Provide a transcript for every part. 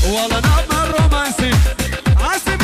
والله نعم الرومانسي عسى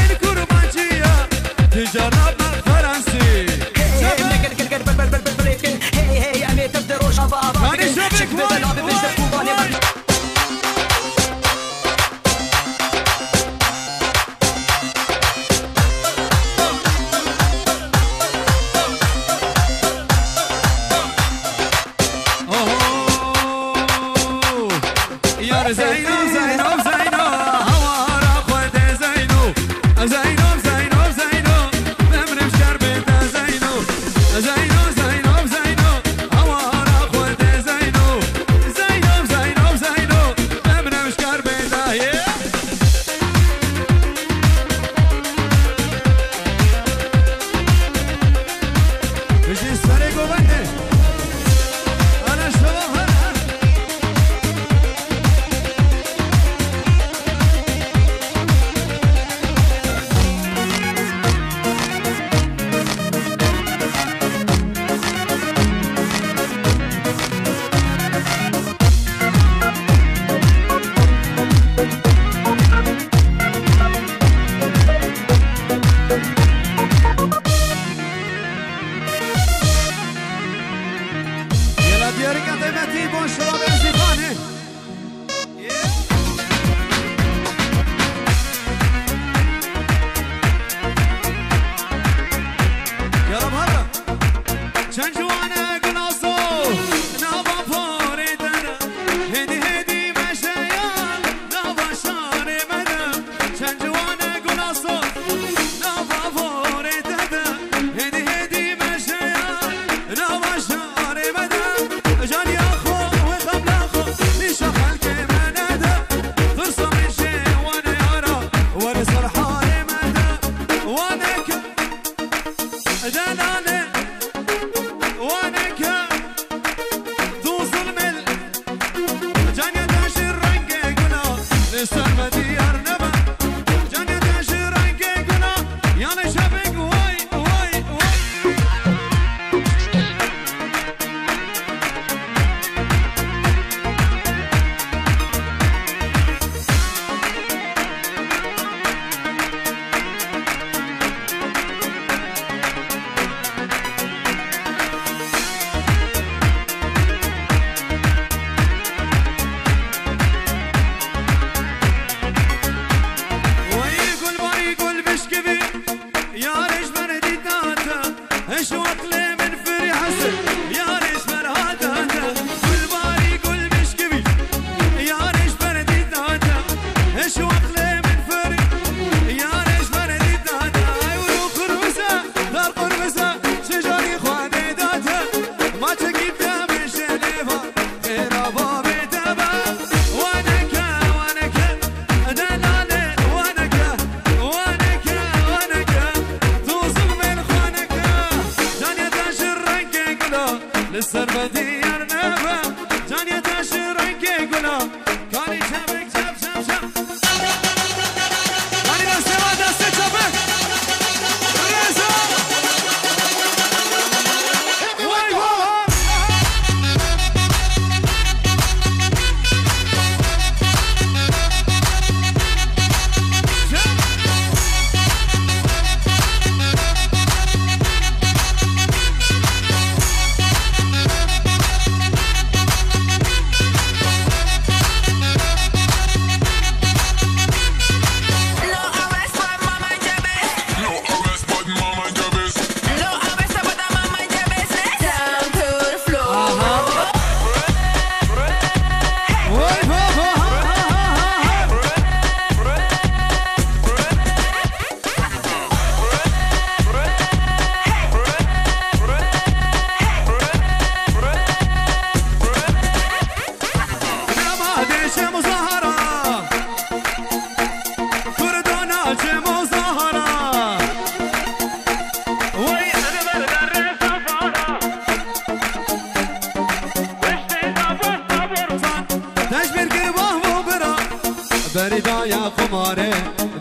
يا خماري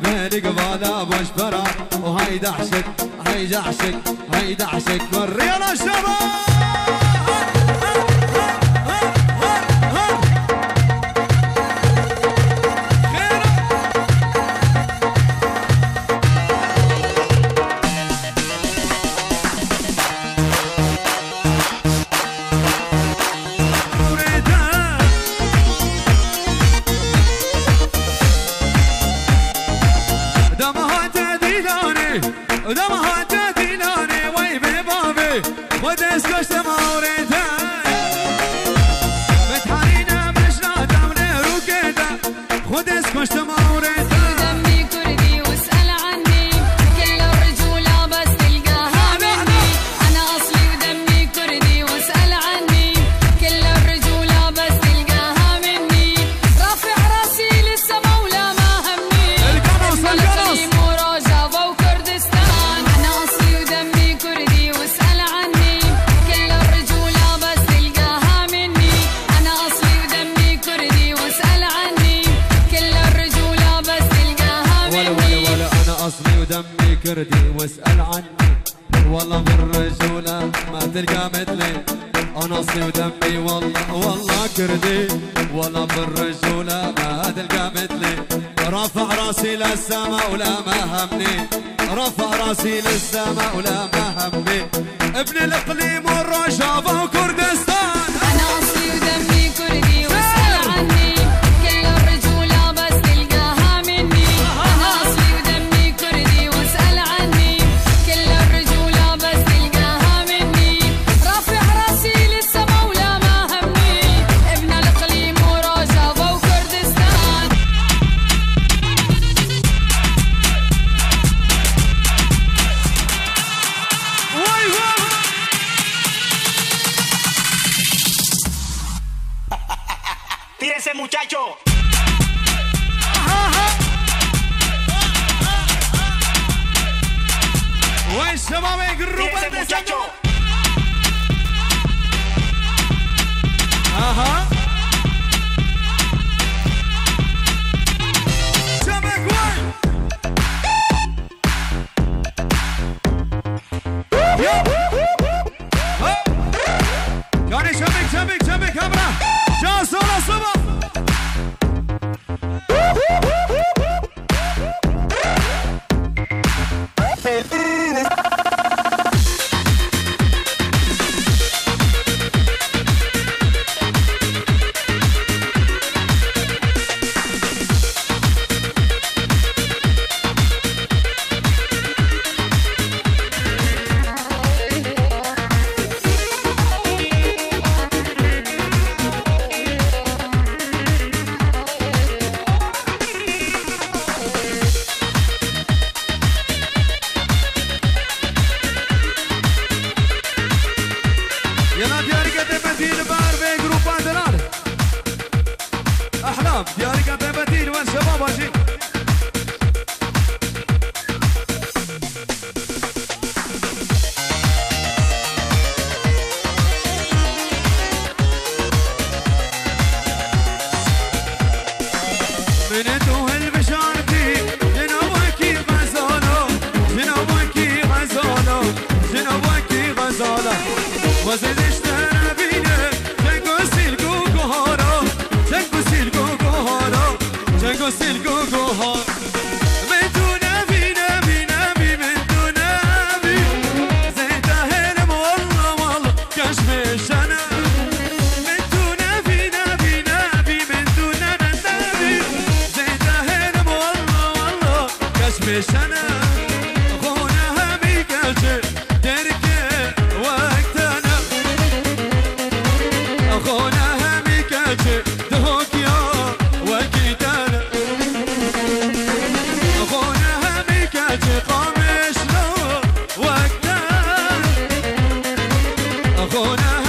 بالقبالة بشبرة وهيدا عشق هيدا عشق هيدا عشق والريال الشباب ودمها تديناني وي ببابي ودس كشت موريتا بتحرينا مشنا دمنا روكيدا ودس كشت موريتا دمي كردي واسأل عني كل الرجولة بس تلقاها مني أنا أصلي ودمي كردي واسأل عني كل الرجولة بس تلقاها مني رافع راسي للسما ولا ما همني القنص أصلي ودمي كردي واسأل عني والله بالرجولة ما تلقى مثلي أنا أصلي ودمي والله كردي والله بالرجولة ما تلقى مثلي رافع راسي للسما ولا ما همني رافع راسي للسما ولا ما همني ابن الإقليم والرشافة وكردستان أنا أصلي ودمي كردي واسأل عني كل الرجولة بس تلقاها مني أنا أصلي ودمي كردي واسأل عني كل الرجولة بس تلقاها مني رافع راسي للسما ولا ما همني ابن الإقليم ورجافة وكردستان ¡Tírense, muchacho! وين شباب الجروب ¡Tírense, muchacho! اها شبك وين كاني شبك هبره جاس ولا صبا يلا دياري قدمتي البار في جروبات الان احلام دياري قدمتي والشباب اجي من انتو البشارتي جنوبكي غزالو جنوبكي غزالو جنوبكي غزالو وزدش ترابينه جنگو سيلگو گوهارو جنگو سيلگو گوهارو جنگو سيلگو گوهار من تو نبي نبي نبي من تو نبي زيت هلم والله كشمش انا من تو نبي نبي نبي من تو نبي زيت هلم والله كشمش انا غونه همي كلجه دركه وقتنا أخونا همي كاتب دهوك يا وكيدانا أخونا همي كاتب قامش لو وقتنا أخونا